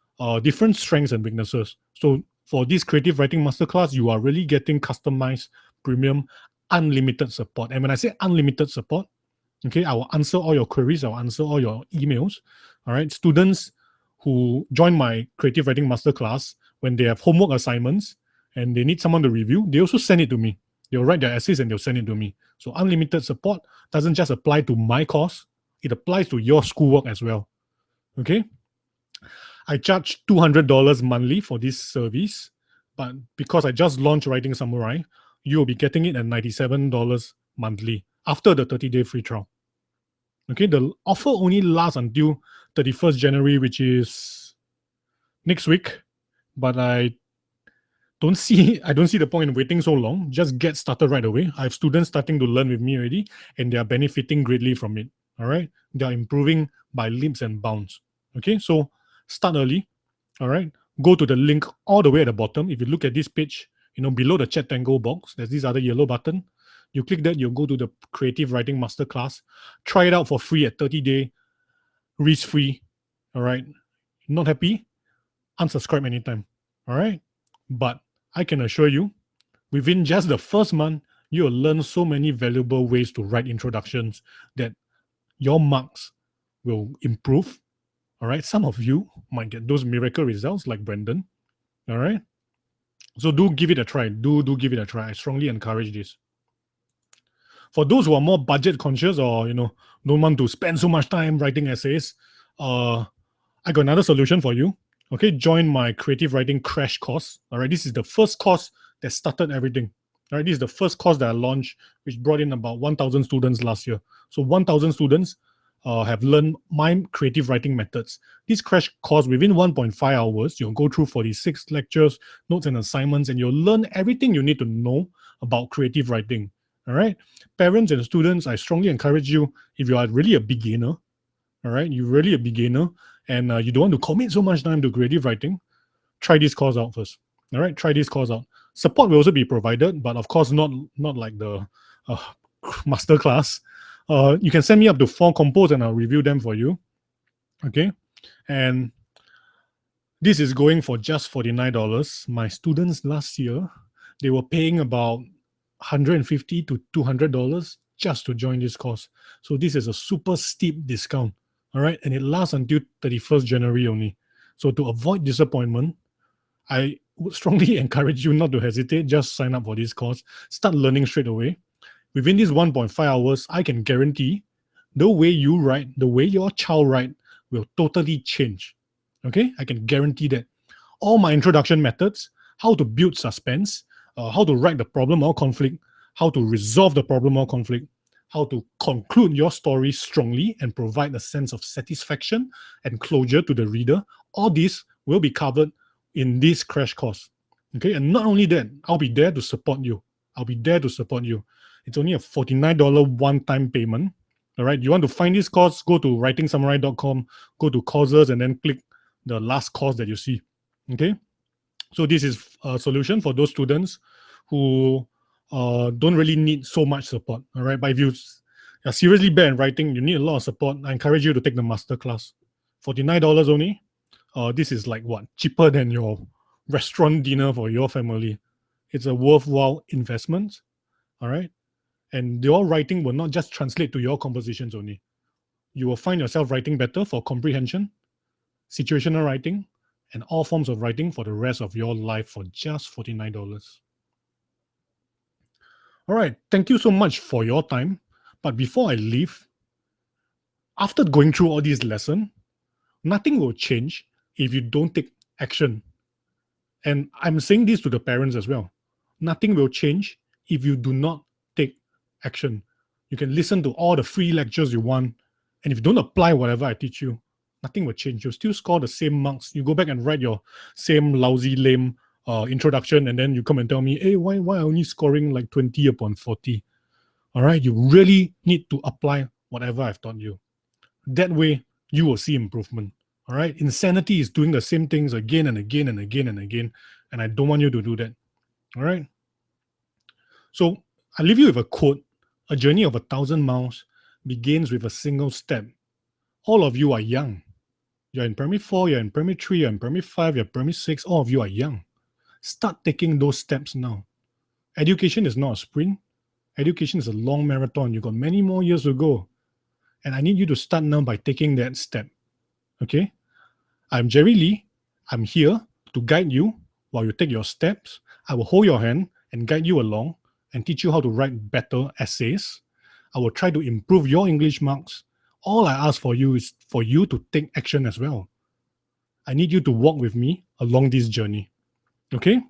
different strengths and weaknesses. So for this creative writing masterclass, you are really getting customized, premium, unlimited support. And when I say unlimited support, okay, I will answer all your queries. I will answer all your emails. All right, students who join my creative writing masterclass, when they have homework assignments and they need someone to review, they also send it to me. They'll write their essays and they'll send it to me. So unlimited support doesn't just apply to my course, it applies to your schoolwork as well. Okay, I charge $200 monthly for this service, but because I just launched Writing Samurai, you will be getting it at $97 monthly after the 30-day free trial. Okay, the offer only lasts until 31st January, which is next week, but I don't see the point in waiting so long. Just get started right away. I have students starting to learn with me already, and they are benefiting greatly from it. All right, they are improving by leaps and bounds. Okay, so start early. All right, go to the link all the way at the bottom. If you look at this page, below the chat tango box, there's this other yellow button. You click that, you'll go to the creative writing masterclass. Try it out for free at 30-day, risk-free. All right, not happy? Unsubscribe anytime. All right, but I can assure you, within just the first month, you'll learn so many valuable ways to write introductions that your marks will improve. All right, some of you might get those miracle results like Brendan. All right, so do give it a try. Do give it a try. I strongly encourage this. For those who are more budget conscious or don't want to spend so much time writing essays, I got another solution for you. Okay, join my creative writing crash course. All right, this is the first course that started everything. All right, this is the first course that I launched, which brought in about 1,000 students last year. So 1,000 students have learned my creative writing methods. This crash course, within 1.5 hours, you'll go through 46 lectures, notes and assignments, and you'll learn everything you need to know about creative writing. All right, parents and students, I strongly encourage you, if you are really a beginner, all right, you're really a beginner, and you don't want to commit so much time to creative writing, try this course out first. All right, try this course out. Support will also be provided, but of course not like the uh, master class. You can send me up to 4 compos and I'll review them for you. Okay, and this is going for just $49. My students last year, they were paying about $150 to $200 just to join this course. So this is a super steep discount. All right, and it lasts until 31st January only. So to avoid disappointment, I would strongly encourage you not to hesitate. Just sign up for this course. Start learning straight away. Within these 1.5 hours, I can guarantee the way you write, the way your child write will totally change. Okay, I can guarantee that. All my introduction methods, how to build suspense, how to write the problem or conflict, how to resolve the problem or conflict, how to conclude your story strongly and provide a sense of satisfaction and closure to the reader. All this will be covered in this crash course. Okay, and not only that, I'll be there to support you. I'll be there to support you. It's only a $49 one-time payment. All right, you want to find this course, go to writingsamurai.com, go to courses, and then click the last course that you see. Okay, so this is a solution for those students who don't really need so much support. All right, but if you are seriously bad in writing, you need a lot of support, I encourage you to take the master class. $49 only. This is like what, cheaper than your restaurant dinner for your family. It's a worthwhile investment. All right, and your writing will not just translate to your compositions only. You will find yourself writing better for comprehension, situational writing, and all forms of writing for the rest of your life for just $49. All right, thank you so much for your time. But before I leave, after going through all these lessons, nothing will change if you don't take action. And I'm saying this to the parents as well. Nothing will change if you do not take action. You can listen to all the free lectures you want, and if you don't apply whatever I teach you, nothing will change. You'll still score the same marks. You go back and write your same lousy, lame introduction, and then you come and tell me, hey, why am I only scoring like 20 upon 40? All right, you really need to apply whatever I've taught you. That way, you will see improvement. All right, insanity is doing the same things again and again and again and again, and I don't want you to do that. All right. So I leave you with a quote: "A journey of 1,000 miles begins with a single step." All of you are young. You're in primary 4, you're in primary 3, you're in primary 5, you're in primary 6. All of you are young. Start taking those steps now. Education is not a sprint. Education is a long marathon. You've got many more years to go. And I need you to start now by taking that step. Okay? I'm Jerry Lee. I'm here to guide you while you take your steps. I will hold your hand and guide you along and teach you how to write better essays. I will try to improve your English marks. All I ask for you is for you to take action as well. I need you to walk with me along this journey. Okay?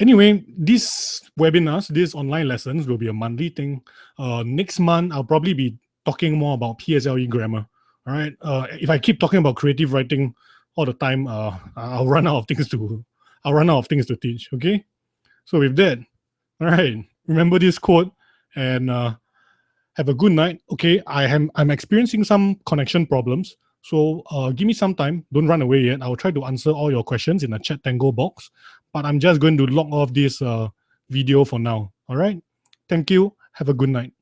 Anyway, these webinars, these online lessons will be a monthly thing. Next month, I'll probably be talking more about PSLE grammar. All right. If I keep talking about creative writing all the time, I'll run out of things to teach. Okay. So with that, all right, remember this quote and have a good night. Okay, I'm experiencing some connection problems, so give me some time. Don't run away yet. I will try to answer all your questions in the chat tango box, but I'm just going to log off this video for now. All right. Thank you. Have a good night.